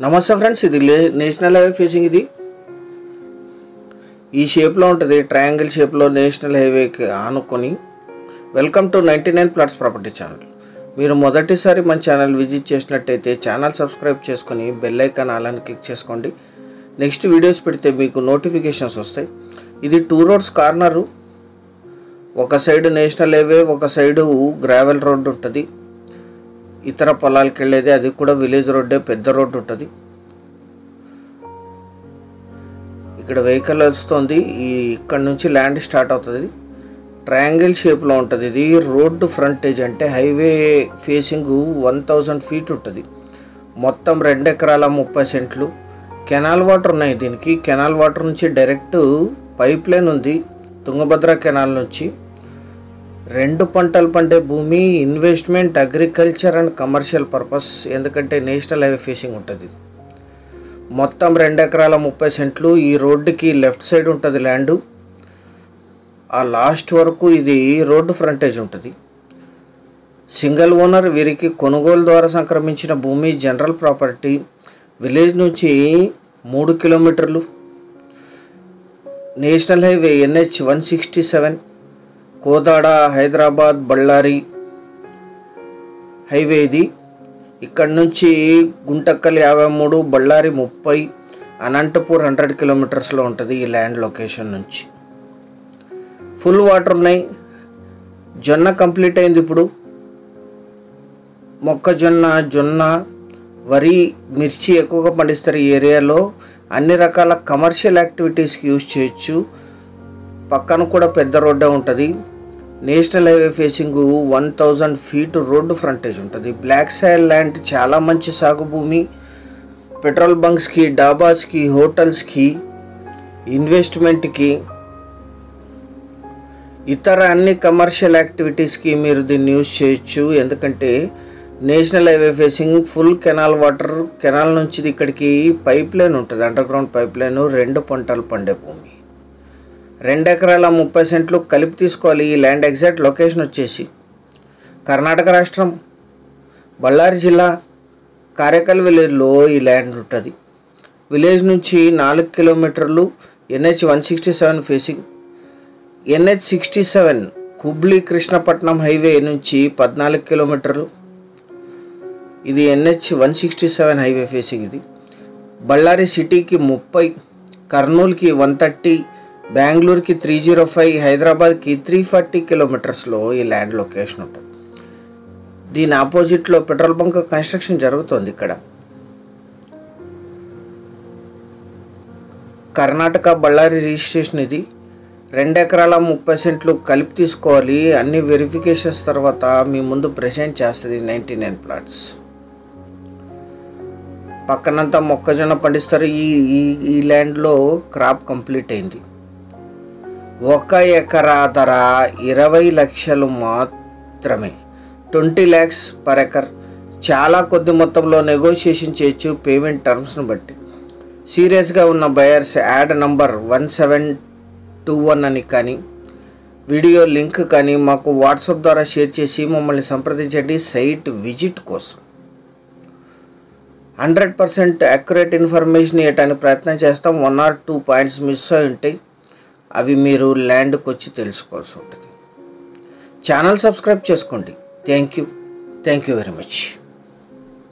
నమస్తే ఫ్రెండ్స్, ఇది national highway facing. ఇది ఈ షేప్లో ఉంటుంది, ట్రయాంగిల్ షేప్లో నేషనల్ హైవేకి ఆనుకొని. Welcome to 99 plots property channel. మీరు మొదటిసారి మన ఛానల్ విజిట్ చేసినట్టయితే ఛానల్ సబ్స్క్రైబ్ చేసుకొని బెల్ ఐకాన్ ఆల్ అని క్లిక్ చేసుకోండి. నెక్స్ట్ వీడియోస్ పెడితే మీకు నోటిఫికేషన్స్ వస్తాయి. ఇది 2 రోడ్స్ కార్నరు. ఒక సైడ్ నేషనల్ హైవే, ఒక సైడు గ్రావెల్ రోడ్ ఉంటుంది. ఇతర పొలాలకు వెళ్ళేది అది కూడా విలేజ్ రోడ్డే, పెద్ద రోడ్డు ఉంటుంది. ఇక్కడ వెహికల్ వస్తుంది. ఇక్కడ నుంచి ల్యాండ్ స్టార్ట్ అవుతుంది. ట్రయాంగిల్ షేప్లో ఉంటుంది. ఇది రోడ్డు ఫ్రంటేజ్, అంటే హైవే ఫేసింగ్ 1000 ఫీట్ ఉంటుంది. మొత్తం 2 ఎకరాల 30 సెంట్లు. కెనాల్ వాటర్ ఉన్నాయి దీనికి. కెనాల్ వాటర్ నుంచి డైరెక్ట్ పైప్ లైన్ ఉంది తుంగభద్ర కెనాల్ నుంచి. 2 పంటలు పండే భూమి, investment, agriculture and commercial purpose. ఎందుకంటే నేషనల్ హైవే ఫేసింగ్ ఉంటుంది. ఇది మొత్తం 2 ఎకరాల 30 సెంట్లు. ఈ రోడ్డుకి లెఫ్ట్ సైడ్ ఉంటుంది ల్యాండు. ఆ లాస్ట్ వరకు ఇది రోడ్డు ఫ్రంటేజ్ ఉంటుంది. Single owner. వీరికి కొనుగోలు ద్వారా సంక్రమించిన భూమి, జనరల్ ప్రాపర్టీ. విలేజ్ నుంచి 3 కిలోమీటర్లు. National highway NH 167 Kodad, Hyderabad, Bellary highway ఇది. ఇక్కడ నుంచి గుంటకల్ 53, బళ్ళారి 30, అనంతపూర్ 100 కిలోమీటర్స్లో ఉంటుంది ఈ ల్యాండ్ లొకేషన్ నుంచి. ఫుల్ వాటర్ ఉన్నాయి. జొన్న కంప్లీట్ అయింది. ఇప్పుడు మొక్కజొన్న, జొన్న, వరి, మిర్చి ఎక్కువగా పండిస్తారు ఈ ఏరియాలో. అన్ని రకాల కమర్షియల్ యాక్టివిటీస్కి యూజ్ చేయొచ్చు. పక్కన కూడా పెద్ద రోడ్డే ఉంటుంది. National highway facing 1000 feet road frontage ఉంటుంది. బ్లాక్ సాయిల్ ల్యాండ్, చాలా మంచి సాగు భూమి. పెట్రోల్ బంక్స్కి, డాబాస్కి, హోటల్స్కి, ఇన్వెస్ట్మెంట్కి, ఇతర అన్ని కమర్షియల్ యాక్టివిటీస్కి మీరు దీన్ని యూజ్ చేయొచ్చు. ఎందుకంటే national highway facing, full canal water. Canal నుంచి ఇక్కడికి పైప్ లైన్ ఉంటుంది, అండర్ గ్రౌండ్ పైప్ లైన్. 2 పంటలు పండే భూమి. 2 ఎకరాల 30 సెంట్లు కలిపి తీసుకోవాలి. ఈ ల్యాండ్ ఎగ్జాక్ట్ లొకేషన్ వచ్చేసి కర్ణాటక రాష్ట్రం, బళ్ళారి జిల్లా, కారేకల్ విలేజ్లో ఈ ల్యాండ్ ఉంటుంది. విలేజ్ నుంచి 4 కిలోమీటర్లు. NH 167 facing. NH 67 Hubli Krishnapatnam highway నుంచి 14 కిలోమీటర్లు. ఇది NH 167 హైవే ఫేసింగ్. ఇది బళ్ళారి సిటీకి 30, కర్నూలుకి 130, బెంగళూరుకి 305, హైదరాబాద్కి 340 కిలోమీటర్స్లో ఈ ల్యాండ్ లొకేషన్ ఉంటుంది. దీని ఆపోజిట్లో పెట్రోల్ బంక్ కన్స్ట్రక్షన్ జరుగుతుంది. ఇక్కడ కర్ణాటక బళ్ళారి రిజిస్ట్రేషన్. ఇది 2 ఎకరాల 30 సెంట్లు కలిపి తీసుకోవాలి. అన్ని వెరిఫికేషన్స్ తర్వాత మీ ముందు ప్రెజెంట్ చేస్తుంది 99 ప్లాట్స్. పక్కనంతా మొక్కజొన్న పండిస్తారు. ఈ ల్యాండ్లో క్రాప్ కంప్లీట్ అయింది. 1 ఎకరా ధర 20 లక్షలు మాత్రమే, 20 lakhs per acre. చాలా కొద్ది మొత్తంలో నెగోషియేషన్ చేయొచ్చు పేమెంట్ టర్మ్స్ను బట్టి. సీరియస్గా ఉన్న బయర్స్ యాడ్ నంబర్ 1721 అని కానీ, వీడియో లింక్ కానీ మాకు వాట్సాప్ ద్వారా షేర్ చేసి మమ్మల్ని సంప్రదించండి సైట్ విజిట్ కోసం. 100% అక్యురేట్ ఇన్ఫర్మేషన్ ఇవ్వడానికి ప్రయత్నం చేస్తాం. 1 or 2 పాయింట్స్ మిస్ అయి ఉంటాయి, అవి మీరు ల్యాండ్కి వచ్చి తెలుసుకోవాల్సి ఉంటుంది. ఛానల్ సబ్స్క్రైబ్ చేసుకోండి. Thank you very much.